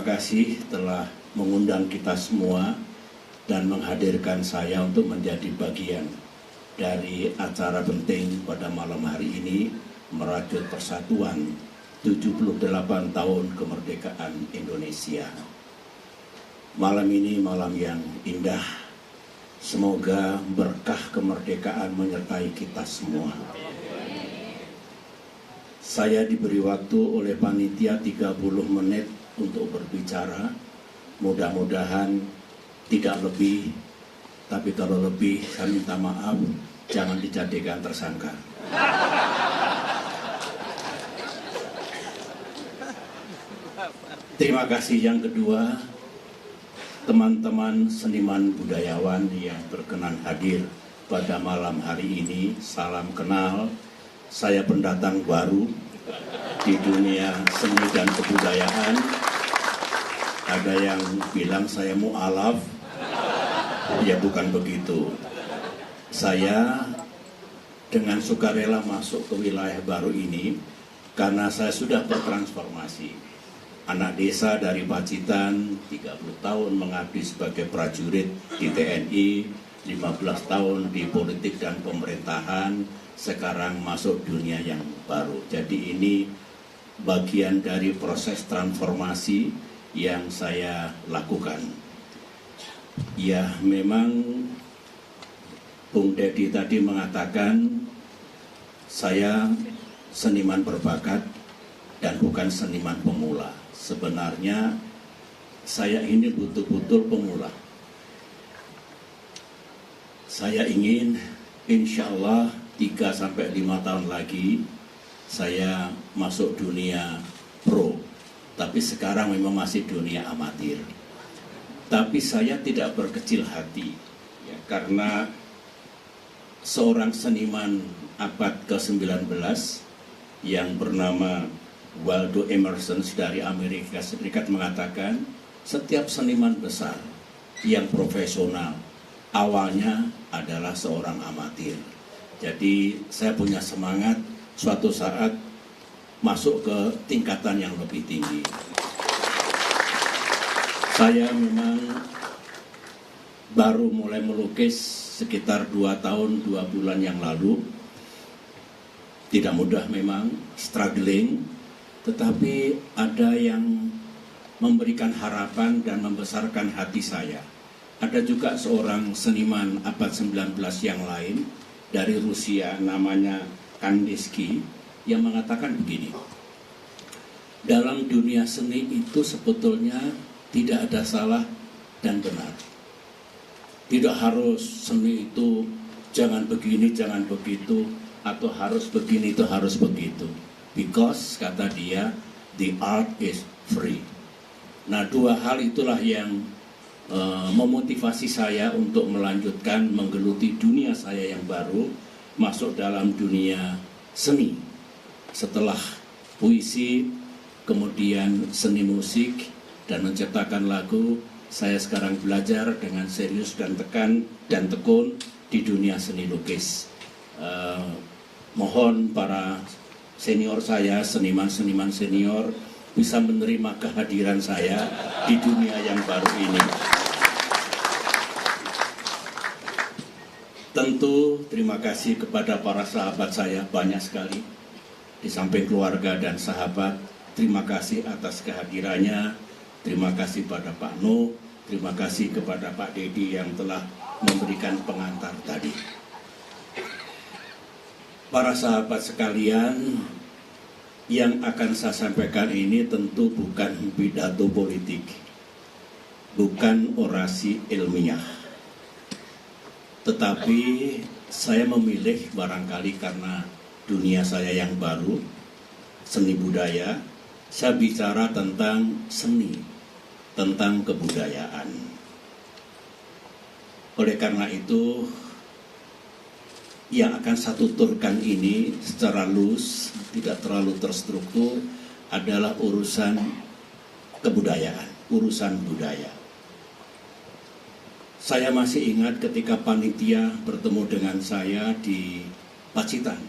terima kasih telah mengundang kita semua dan menghadirkan saya untuk menjadi bagian dari acara penting pada malam hari ini, merajut persatuan 78 tahun kemerdekaan Indonesia. Malam ini malam yang indah, semoga berkah kemerdekaan menyertai kita semua. Saya diberi waktu oleh panitia 30 menit untuk berbicara, mudah-mudahan tidak lebih, tapi kalau lebih saya minta maaf, jangan dijadikan tersangka. Terima kasih. Yang kedua, teman-teman seniman budayawan yang berkenan hadir pada malam hari ini, salam kenal. Saya pendatang baru di dunia seni dan kebudayaan. Ada yang bilang saya mu'alaf, ya bukan begitu. Saya dengan sukarela masuk ke wilayah baru ini karena saya sudah bertransformasi. Anak desa dari Pacitan, 30 tahun mengabdi sebagai prajurit di TNI, 15 tahun di politik dan pemerintahan, sekarang masuk dunia yang baru. Jadi ini bagian dari proses transformasi yang saya lakukan. Ya, memang Bung Dedi tadi mengatakan saya seniman berbakat dan bukan seniman pemula. Sebenarnya saya ini betul-betul pemula. Saya ingin insya Allah 3-5 tahun lagi saya masuk dunia pro. Tapi sekarang memang masih dunia amatir. Tapi saya tidak berkecil hati, ya, karena seorang seniman abad ke-19 yang bernama Waldo Emerson dari Amerika Serikat mengatakan, setiap seniman besar yang profesional awalnya adalah seorang amatir. Jadi saya punya semangat suatu saat masuk ke tingkatan yang lebih tinggi. Saya memang baru mulai melukis sekitar 2 tahun 2 bulan yang lalu. Tidak mudah memang, struggling, tetapi ada yang memberikan harapan dan membesarkan hati saya. Ada juga seorang seniman abad 19 yang lain dari Rusia, namanya Kandinsky, yang mengatakan begini, dalam dunia seni itu sebetulnya tidak ada salah dan benar. Tidak harus seni itu jangan begini, jangan begitu, atau harus begini, itu harus begitu. Because, kata dia, the art is free. Nah, 2 hal itulah yang memotivasi saya untuk melanjutkan menggeluti dunia saya yang baru, masuk dalam dunia seni. Setelah puisi, kemudian seni musik, dan menciptakan lagu, saya sekarang belajar dengan serius dan tekun di dunia seni lukis. Mohon para senior saya, seniman-seniman senior, bisa menerima kehadiran saya di dunia yang baru ini. Tentu terima kasih kepada para sahabat saya, banyak sekali. Di samping keluarga dan sahabat, terima kasih atas kehadirannya. Terima kasih pada Pak Nuh, terima kasih kepada Pak Dedi yang telah memberikan pengantar tadi. Para sahabat sekalian, yang akan saya sampaikan ini tentu bukan pidato politik, bukan orasi ilmiah. Tetapi saya memilih barangkali karena dunia saya yang baru, seni budaya, saya bicara tentang seni, tentang kebudayaan. Oleh karena itu, yang akan saya tuturkan ini secara luas, tidak terlalu terstruktur, adalah urusan kebudayaan, urusan budaya. Saya masih ingat ketika panitia bertemu dengan saya di Pacitan,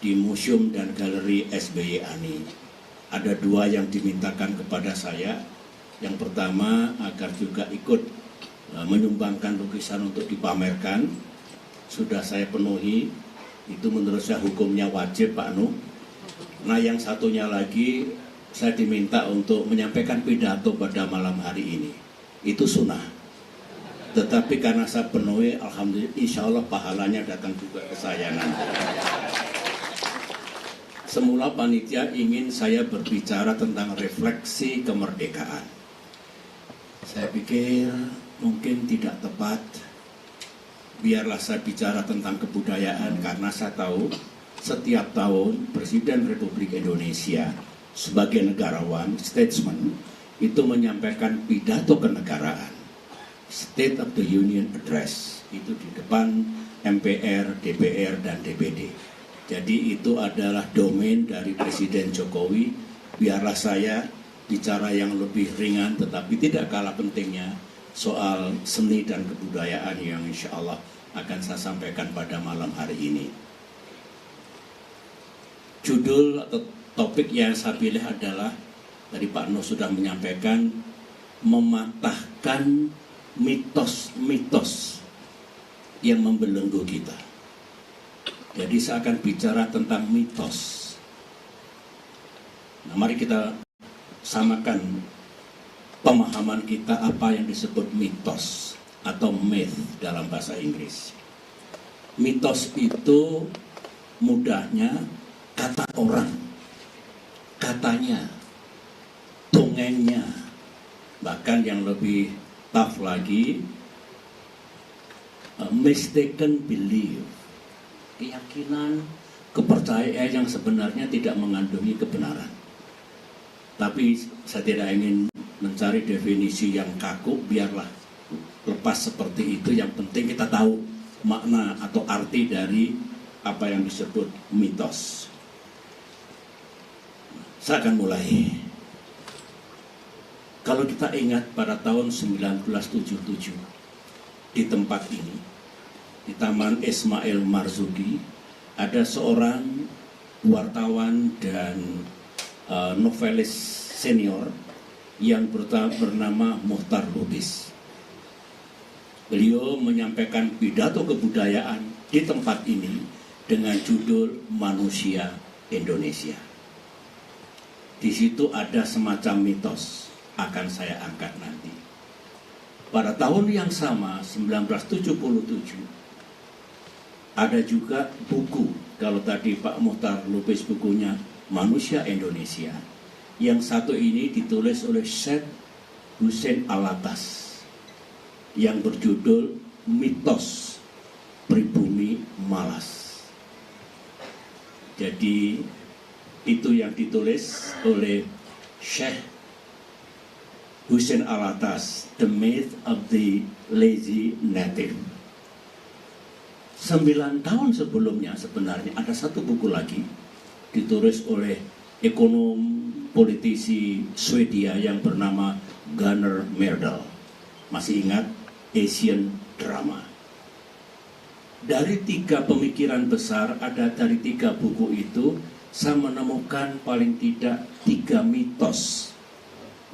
di Museum dan Galeri SBY Ani. Ada 2 yang dimintakan kepada saya. Yang pertama, agar juga ikut menyumbangkan lukisan untuk dipamerkan. Sudah saya penuhi, itu menurut saya hukumnya wajib Pak Nuh. Nah yang satunya lagi, saya diminta untuk menyampaikan pidato pada malam hari ini. Itu sunnah. Tetapi karena saya penuhi, alhamdulillah, insya Allah pahalanya datang juga ke saya nanti. Semula panitia ingin saya berbicara tentang refleksi kemerdekaan. Saya pikir mungkin tidak tepat. Biarlah saya bicara tentang kebudayaan karena saya tahu setiap tahun Presiden Republik Indonesia sebagai negarawan, statesman, itu menyampaikan pidato kenegaraan. State of the Union Address, itu di depan MPR, DPR, dan DPD. Jadi itu adalah domain dari Presiden Jokowi. Biarlah saya bicara yang lebih ringan tetapi tidak kalah pentingnya soal seni dan kebudayaan yang insya Allah akan saya sampaikan pada malam hari ini. Judul atau topik yang saya pilih adalah, tadi Pak Nuh sudah menyampaikan, mematahkan mitos-mitos yang membelenggu kita. Jadi saya akan bicara tentang mitos. Nah, mari kita samakan pemahaman kita apa yang disebut mitos atau myth dalam bahasa Inggris. Mitos itu mudahnya kata orang, katanya, dongengnya, bahkan yang lebih tough lagi, mistaken belief, keyakinan, kepercayaan yang sebenarnya tidak mengandungi kebenaran. Tapi saya tidak ingin mencari definisi yang kaku, biarlah lepas seperti itu. Yang penting kita tahu makna atau arti dari apa yang disebut mitos. Saya akan mulai. Kalau kita ingat pada tahun 1977 di tempat ini, di Taman Ismail Marzuki, ada seorang wartawan dan novelis senior yang bernama Muchtar Lubis. Beliau menyampaikan pidato kebudayaan di tempat ini dengan judul Manusia Indonesia. Di situ ada semacam mitos, akan saya angkat nanti. Pada tahun yang sama, 1977, ada juga buku, kalau tadi Pak Muchtar Lubis bukunya Manusia Indonesia, yang satu ini ditulis oleh Syekh Hussein Alatas, yang berjudul Mitos Pribumi Malas. Jadi itu yang ditulis oleh Syekh Hussein Alatas, The Myth of the Lazy Native. 9 tahun sebelumnya sebenarnya ada satu buku lagi ditulis oleh ekonom politisi Swedia yang bernama Gunnar Myrdal. Masih ingat? Asian Drama. Dari 3 pemikiran besar, dari 3 buku itu, saya menemukan paling tidak 3 mitos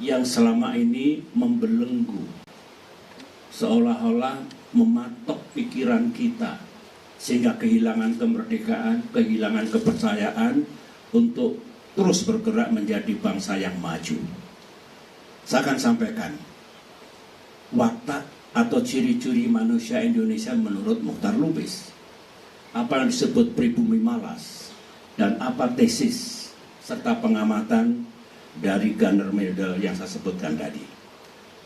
yang selama ini membelenggu, seolah-olah mematok pikiran kita, sehingga kehilangan kemerdekaan, kehilangan kepercayaan untuk terus bergerak menjadi bangsa yang maju. Saya akan sampaikan watak atau ciri-ciri manusia Indonesia menurut Muchtar Lubis, apa yang disebut pribumi malas, dan apa tesis serta pengamatan dari Gunnar Myrdal yang saya sebutkan tadi.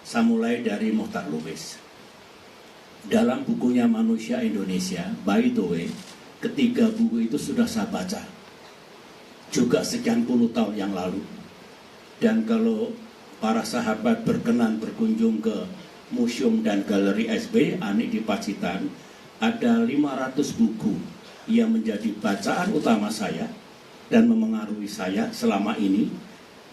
Saya mulai dari Muchtar Lubis. Dalam bukunya Manusia Indonesia, by the way, ketiga buku itu sudah saya baca juga sekian puluh tahun yang lalu. Dan kalau para sahabat berkenan berkunjung ke Museum dan Galeri SB Ani di Pacitan, ada 500 buku yang menjadi bacaan utama saya dan memengaruhi saya selama ini.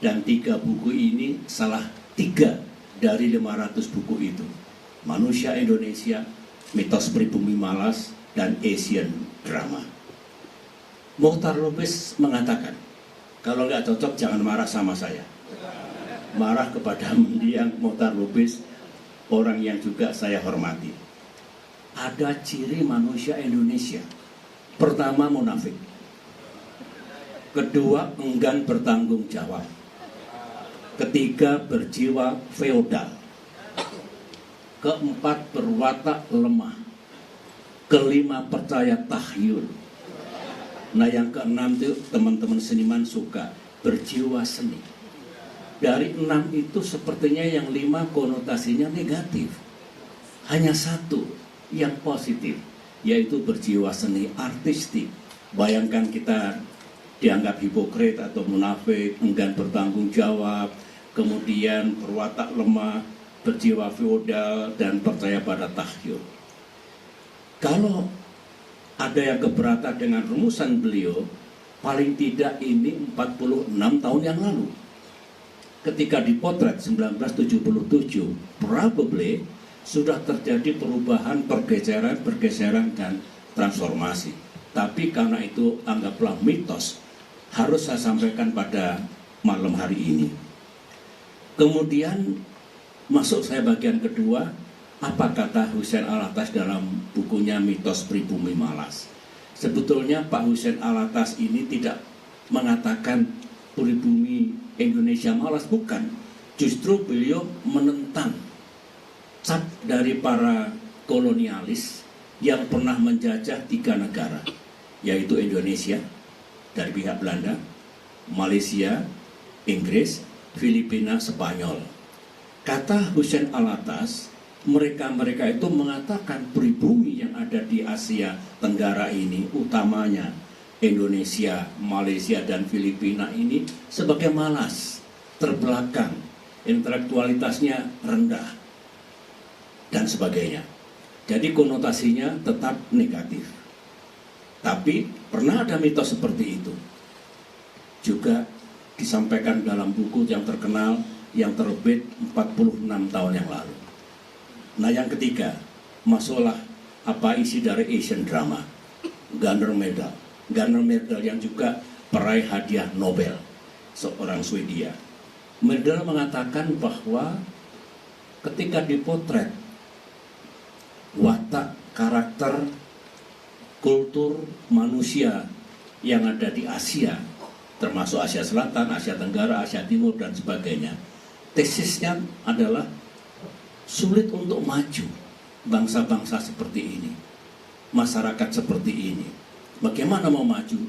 Dan 3 buku ini salah 3 dari 500 buku itu. Manusia Indonesia, Mitos Pribumi Malas, dan Asian Drama. Muchtar Lubis mengatakan, kalau nggak cocok jangan marah sama saya. marah kepada mendiang Mokhtar Lubis, orang yang juga saya hormati. Ada ciri manusia Indonesia. Pertama, munafik. Kedua, enggan bertanggung jawab. Ketiga, berjiwa feodal. Keempat, berwatak lemah. Kelima, percaya tahyul. Nah, yang keenam itu teman-teman seniman suka, berjiwa seni. Dari 6 itu sepertinya yang 5 konotasinya negatif. Hanya 1 yang positif, yaitu berjiwa seni artistik. Bayangkan kita dianggap hipokrit atau munafik, enggan bertanggung jawab, kemudian berwatak lemah, berjiwa feodal, dan percaya pada tahyul. Kalau ada yang keberatan dengan rumusan beliau, paling tidak ini 46 tahun yang lalu. Ketika dipotret 1977, probably sudah terjadi perubahan, pergeseran, dan transformasi. Tapi karena itu anggaplah mitos, harus saya sampaikan pada malam hari ini. Kemudian masuk saya bagian kedua, apa kata Hussein Alatas dalam bukunya Mitos Pribumi Malas. Sebetulnya Pak Hussein Alatas ini tidak mengatakan pribumi Indonesia malas, bukan. Justru beliau menentang cap dari para kolonialis yang pernah menjajah 3 negara, yaitu Indonesia dari pihak Belanda, Malaysia, Inggris, Filipina, Spanyol. Kata Hussein Alatas, mereka itu mengatakan pribumi yang ada di Asia Tenggara ini, utamanya Indonesia, Malaysia, dan Filipina ini sebagai malas, terbelakang, intelektualitasnya rendah, dan sebagainya. Jadi konotasinya tetap negatif. Tapi pernah ada mitos seperti itu. Juga disampaikan dalam buku yang terkenal yang terbit 46 tahun yang lalu. Nah, yang ketiga, masalah apa isi dari Asian drama, Gardner Medal. Gardner Medal yang juga peraih hadiah Nobel, seorang Swedia. Medal mengatakan bahwa ketika dipotret watak, karakter, kultur manusia yang ada di Asia, termasuk Asia Selatan, Asia Tenggara, Asia Timur, dan sebagainya, tesisnya adalah sulit untuk maju bangsa-bangsa seperti ini, masyarakat seperti ini. Bagaimana mau maju?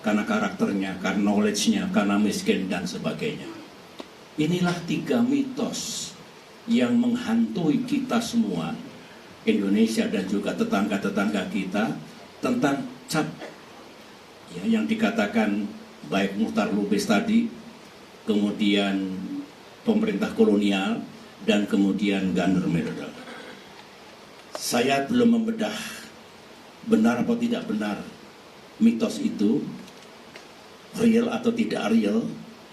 Karena karakternya, karena knowledge-nya, karena miskin, dan sebagainya. Inilah 3 mitos yang menghantui kita semua, Indonesia dan juga tetangga-tetangga kita, tentang cap ya, yang dikatakan baik Mokhtar Lubis tadi, kemudian pemerintah kolonial, dan kemudian Gardner Medal. Saya belum membedah benar atau tidak benar mitos itu, real atau tidak real.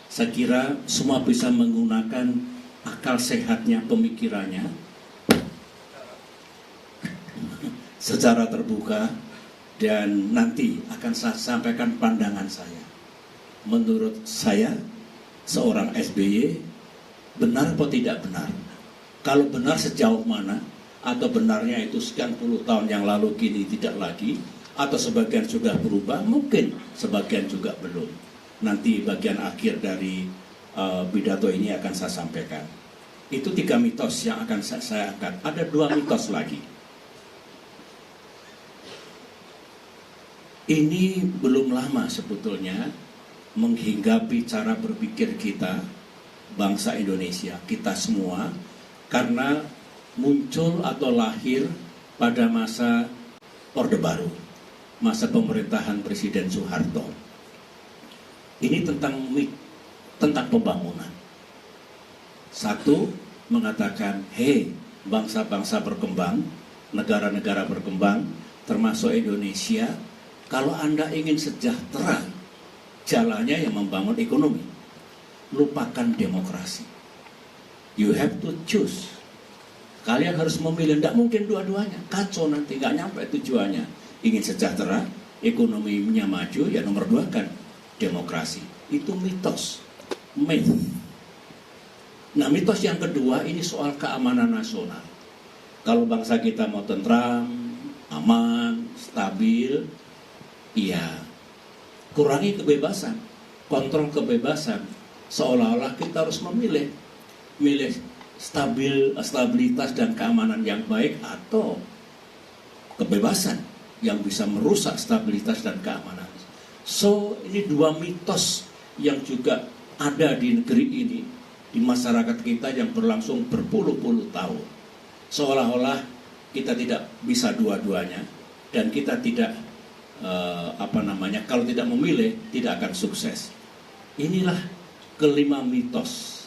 Saya kira semua bisa menggunakan akal sehatnya, pemikirannya secara terbuka, dan nanti akan saya sampaikan pandangan saya. Menurut saya, seorang SBY benar atau tidak benar? Kalau benar sejauh mana? Atau benarnya itu sekian puluh tahun yang lalu kini tidak lagi? Atau sebagian sudah berubah? Mungkin sebagian juga belum. Nanti bagian akhir dari pidato ini akan saya sampaikan. Itu 3 mitos yang akan saya angkat. Ada 2 mitos lagi. Ini belum lama sebetulnya menghinggapi cara berpikir kita, bangsa Indonesia, kita semua, karena muncul atau lahir pada masa Orde Baru, masa pemerintahan Presiden Soeharto. Ini tentang pembangunan. Satu, mengatakan, hei, bangsa-bangsa berkembang, negara-negara berkembang, termasuk Indonesia, kalau Anda ingin sejahtera, jalannya yang membangun ekonomi. Lupakan demokrasi. You have to choose. Kalian harus memilih, tidak mungkin dua-duanya. Kacau nanti, nggak nyampe tujuannya. Ingin sejahtera, ekonominya maju, ya nomor 2 kan demokrasi. Itu mitos, myth. Nah, mitos yang kedua ini soal keamanan nasional. Kalau bangsa kita mau tentram, aman, stabil, ya kurangi kebebasan, kontrol kebebasan, seolah-olah kita harus milih stabilitas dan keamanan yang baik atau kebebasan yang bisa merusak stabilitas dan keamanan. So, ini dua mitos yang juga ada di negeri ini, di masyarakat kita yang berlangsung berpuluh-puluh tahun. Seolah-olah kita tidak bisa dua-duanya dan kita tidak kalau tidak memilih tidak akan sukses. Inilah kelima mitos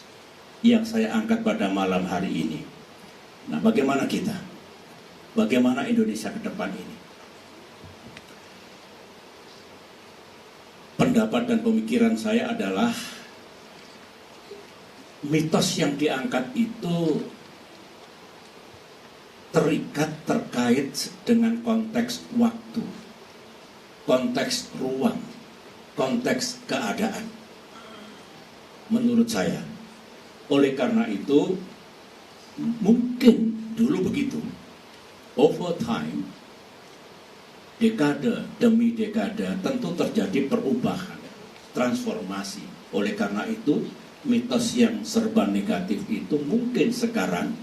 yang saya angkat pada malam hari ini. Nah, bagaimana kita? Bagaimana Indonesia ke depan ini? Pendapat dan pemikiran saya adalah mitos yang diangkat itu terkait dengan konteks waktu, konteks ruang, konteks keadaan. Menurut saya, oleh karena itu, mungkin dulu begitu. Over time, dekade demi dekade, tentu terjadi perubahan, transformasi. Oleh karena itu, mitos yang serba negatif itu mungkin sekarang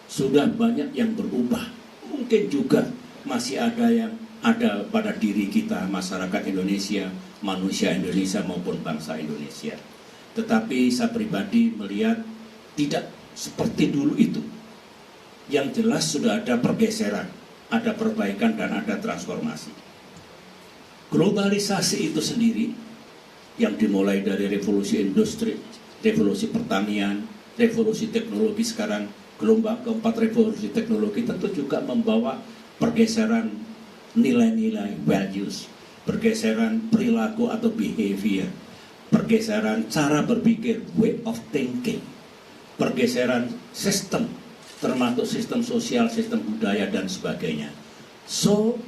sudah banyak yang berubah. Mungkin juga masih ada yang ada pada diri kita, masyarakat Indonesia, manusia Indonesia maupun bangsa Indonesia. Tetapi saya pribadi melihat tidak seperti dulu itu. Yang jelas sudah ada pergeseran, ada perbaikan dan ada transformasi. Globalisasi itu sendiri yang dimulai dari revolusi industri, revolusi pertanian, revolusi teknologi, sekarang gelombang keempat revolusi teknologi, tentu juga membawa pergeseran nilai-nilai values, pergeseran perilaku atau behavior, pergeseran cara berpikir, way of thinking, pergeseran sistem, termasuk sistem sosial, sistem budaya dan sebagainya. So,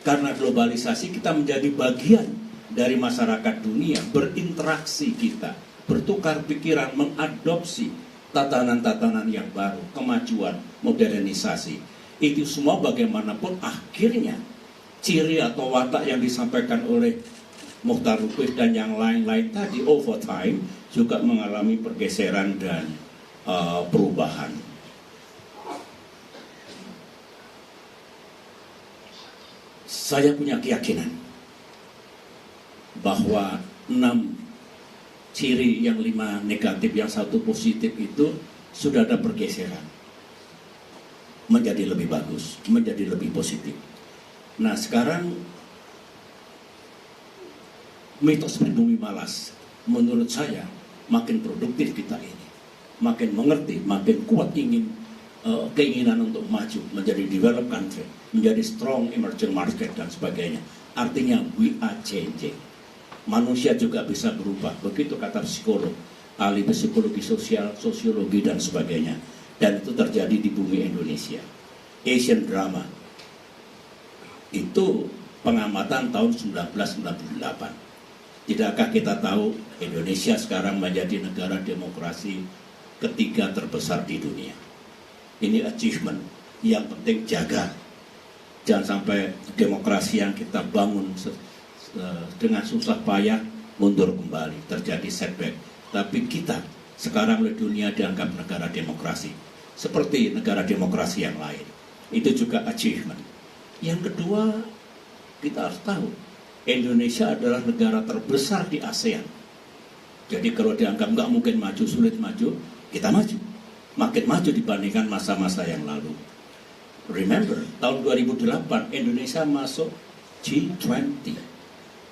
karena globalisasi kita menjadi bagian dari masyarakat dunia, berinteraksi kita, bertukar pikiran, mengadopsi tatanan-tatanan yang baru, kemajuan, modernisasi. Itu semua bagaimanapun akhirnya ciri atau watak yang disampaikan oleh Mukhtar Lukis dan yang lain-lain tadi over time juga mengalami pergeseran dan perubahan. Saya punya keyakinan bahwa 6 ciri yang 5 negatif, yang 1 positif itu sudah ada pergeseran menjadi lebih bagus, menjadi lebih positif. Nah, sekarang mitos pribumi malas menurut saya makin produktif kita ini, makin mengerti, makin kuat keinginan untuk maju menjadi developed country, menjadi strong emerging market dan sebagainya. Artinya we are changing. Manusia juga bisa berubah, begitu kata psikolog, ahli psikologi sosial, sosiologi dan sebagainya. Dan itu terjadi di bumi Indonesia. Asian drama itu pengamatan tahun 1998. Tidakkah kita tahu Indonesia sekarang menjadi negara demokrasi ketiga terbesar di dunia? Ini achievement yang penting jaga. Jangan sampai demokrasi yang kita bangun dengan susah payah mundur kembali, terjadi setback. Tapi kita sekarang oleh dunia dianggap negara demokrasi seperti negara demokrasi yang lain. Itu juga achievement. Yang kedua, kita harus tahu Indonesia adalah negara terbesar di ASEAN. Jadi kalau dianggap nggak mungkin maju, sulit maju, kita maju. Makin maju dibandingkan masa-masa yang lalu. Remember, tahun 2008 Indonesia masuk G20.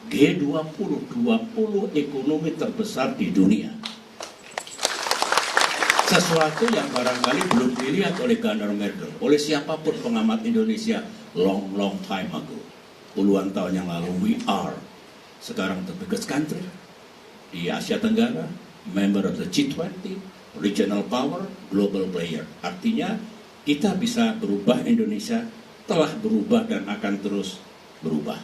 G20, 20 ekonomi terbesar di dunia. Sesuatu yang barangkali belum dilihat oleh Gunnar Myrdal, oleh siapapun pengamat Indonesia long time ago. Puluhan tahun yang lalu, we are sekarang the biggest country di Asia Tenggara, member of the G20, regional power, global player. Artinya kita bisa berubah, Indonesia telah berubah dan akan terus berubah.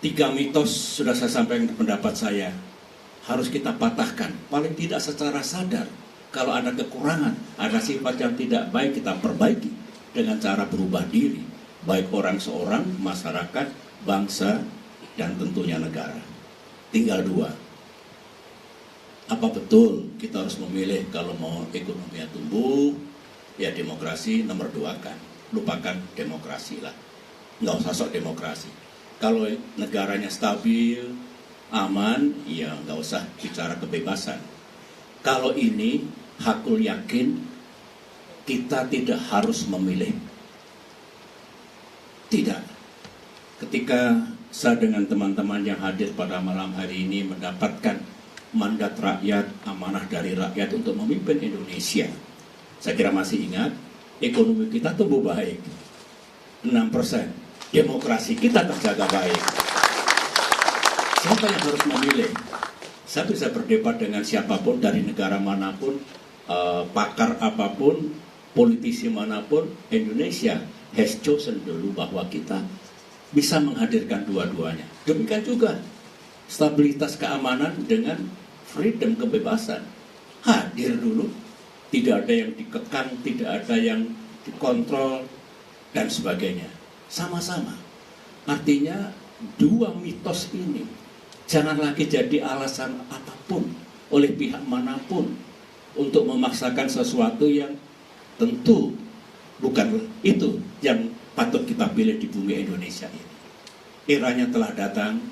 3 mitos sudah saya sampaikan pendapat saya harus kita patahkan, paling tidak secara sadar. Kalau ada kekurangan, ada sifat yang tidak baik, kita perbaiki dengan cara berubah diri, baik orang seorang, masyarakat, bangsa, dan tentunya negara. Tinggal dua. Apa betul kita harus memilih kalau mau ekonominya tumbuh, ya demokrasi nomor 2 kan. Lupakan demokrasi lah. Nggak usah sok demokrasi. Kalau negaranya stabil, aman, ya nggak usah bicara kebebasan. Kalau ini, hakul yakin, kita tidak harus memilih. Tidak. Ketika saya dengan teman-teman yang hadir pada malam hari ini mendapatkan mandat rakyat, amanah dari rakyat untuk memimpin Indonesia. Saya kira masih ingat, ekonomi kita tumbuh baik. 6%. Demokrasi kita terjaga baik. Siapa yang harus memilih? Saya bisa berdebat dengan siapapun dari negara manapun, pakar apapun, politisi manapun. Indonesia has chosen dulu bahwa kita bisa menghadirkan dua-duanya. Demikian juga stabilitas keamanan dengan freedom, kebebasan. Hadir dulu, tidak ada yang dikekang, tidak ada yang dikontrol, dan sebagainya. Sama-sama. Artinya dua mitos ini jangan lagi jadi alasan apapun oleh pihak manapun untuk memaksakan sesuatu yang tentu bukan itu yang patut kita pilih di bumi Indonesia ini. Eranya telah datang,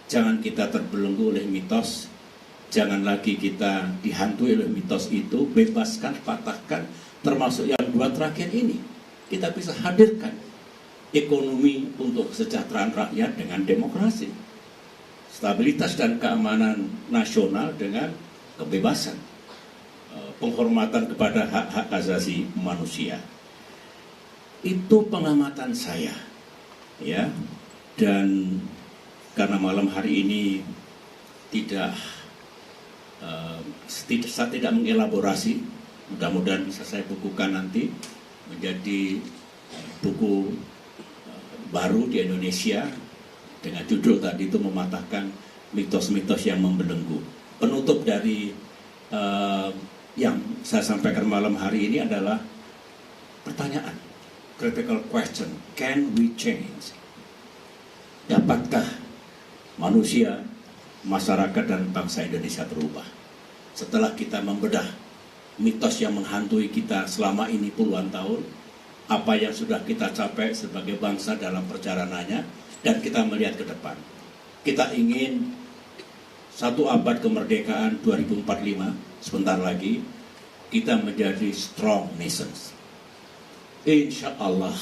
jangan kita terbelenggu oleh mitos, jangan lagi kita dihantui oleh mitos itu, bebaskan, patahkan, termasuk yang 2 terakhir ini. Kita bisa hadirkan ekonomi untuk kesejahteraan rakyat dengan demokrasi, stabilitas dan keamanan nasional dengan kebebasan, penghormatan kepada hak-hak asasi manusia. Itu pengamatan saya, ya. Dan karena malam hari ini saya tidak mengelaborasi, mudah-mudahan bisa saya bukukan nanti menjadi buku baru di Indonesia dengan judul tadi itu mematahkan mitos-mitos yang membelenggu. Penutup dari yang saya sampaikan malam hari ini adalah pertanyaan, critical question, can we change? Dapatkah manusia, masyarakat dan bangsa Indonesia berubah? Setelah kita membedah mitos yang menghantui kita selama ini puluhan tahun, apa yang sudah kita capai sebagai bangsa dalam perjalanannya, dan kita melihat ke depan. Kita ingin 1 abad kemerdekaan 2045, sebentar lagi, kita menjadi strong nations. Insya Allah,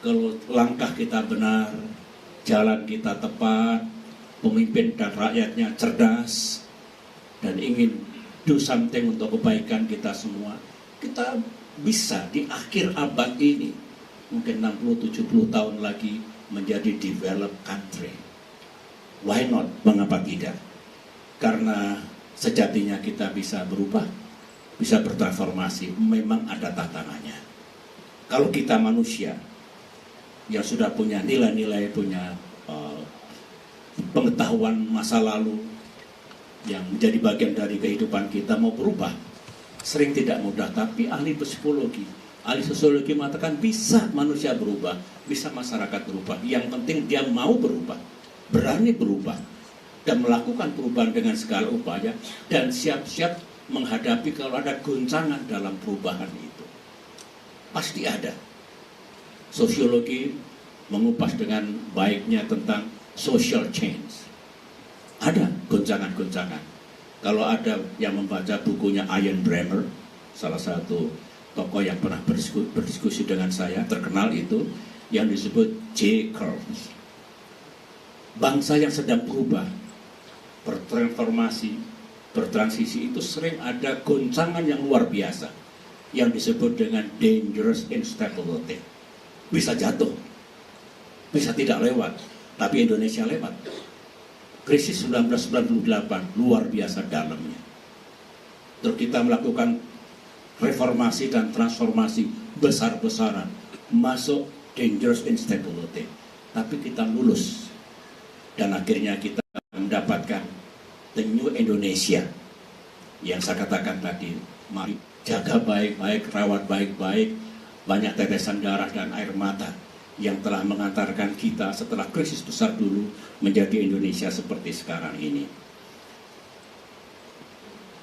kalau langkah kita benar, jalan kita tepat, pemimpin dan rakyatnya cerdas, dan ingin do something untuk kebaikan kita semua, kita bisa di akhir abad ini, mungkin 60-70 tahun lagi, menjadi developed country. Why not? Mengapa tidak? Karena sejatinya kita bisa berubah, bisa bertransformasi, memang ada tantangannya. Kalau kita manusia yang sudah punya nilai-nilai, punya pengetahuan masa lalu yang menjadi bagian dari kehidupan kita, mau berubah sering tidak mudah. Tapi ahli psikologi, ahli sosiologi mengatakan bisa manusia berubah, bisa masyarakat berubah. Yang penting dia mau berubah, berani berubah, dan melakukan perubahan dengan segala upaya, dan siap-siap menghadapi kalau ada goncangan dalam perubahan itu. Pasti ada. Sosiologi mengupas dengan baiknya tentang social change. Ada goncangan-goncangan. Kalau ada yang membaca bukunya Ian Bremmer, salah satu tokoh yang pernah berdiskusi dengan saya, terkenal itu, yang disebut J-curve. Bangsa yang sedang berubah, bertransformasi, bertransisi itu sering ada goncangan yang luar biasa, yang disebut dengan dangerous instability. Bisa jatuh, bisa tidak lewat, tapi Indonesia lewat. Krisis 1998 luar biasa dalamnya. Terus kita melakukan reformasi dan transformasi besar-besaran, masuk dangerous instability, tapi kita lulus dan akhirnya kita mendapatkan the new Indonesia yang saya katakan tadi. Mari jaga baik-baik, rawat baik-baik, banyak tetesan darah dan air mata yang telah mengantarkan kita setelah krisis besar dulu menjadi Indonesia seperti sekarang ini.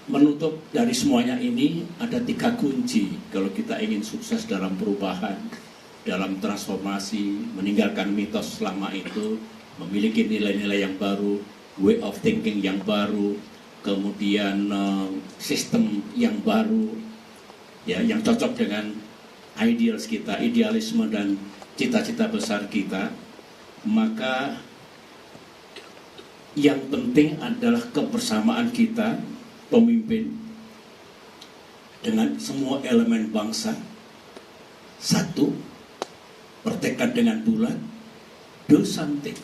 Menutup dari semuanya ini ada 3 kunci kalau kita ingin sukses dalam perubahan, dalam transformasi, meninggalkan mitos lama itu, memiliki nilai-nilai yang baru, way of thinking yang baru, kemudian sistem yang baru, ya, yang cocok dengan ideals kita, idealisme dan cita-cita besar kita. Maka yang penting adalah kebersamaan kita, pemimpin, dengan semua elemen bangsa. Satu, bertekad dengan bulat, do something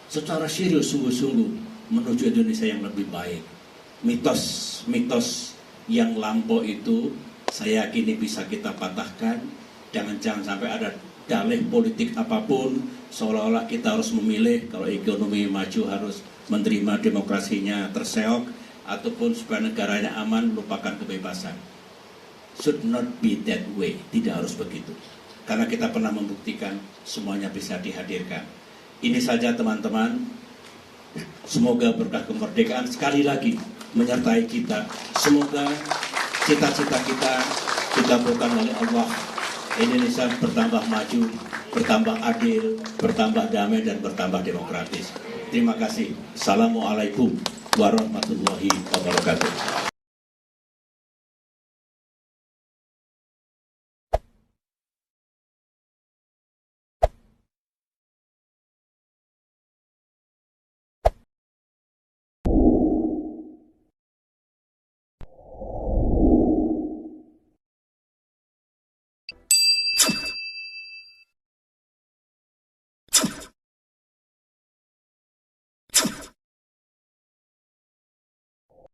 secara serius, sungguh-sungguh menuju Indonesia yang lebih baik. Mitos yang lampau itu saya yakini bisa kita patahkan. Jangan sampai ada dalih politik apapun seolah-olah kita harus memilih kalau ekonomi maju harus menerima demokrasinya terseok, ataupun supaya negaranya aman merupakan kebebasan. Should not be that way. Tidak harus begitu. Karena kita pernah membuktikan semuanya bisa dihadirkan. Ini saja teman-teman. Semoga berkah kemerdekaan sekali lagi menyertai kita. Semoga cita-cita kita dikabulkan oleh Allah. Indonesia bertambah maju, bertambah adil, bertambah damai, dan bertambah demokratis. Terima kasih. Assalamualaikum warahmatullahi wabarakatuh.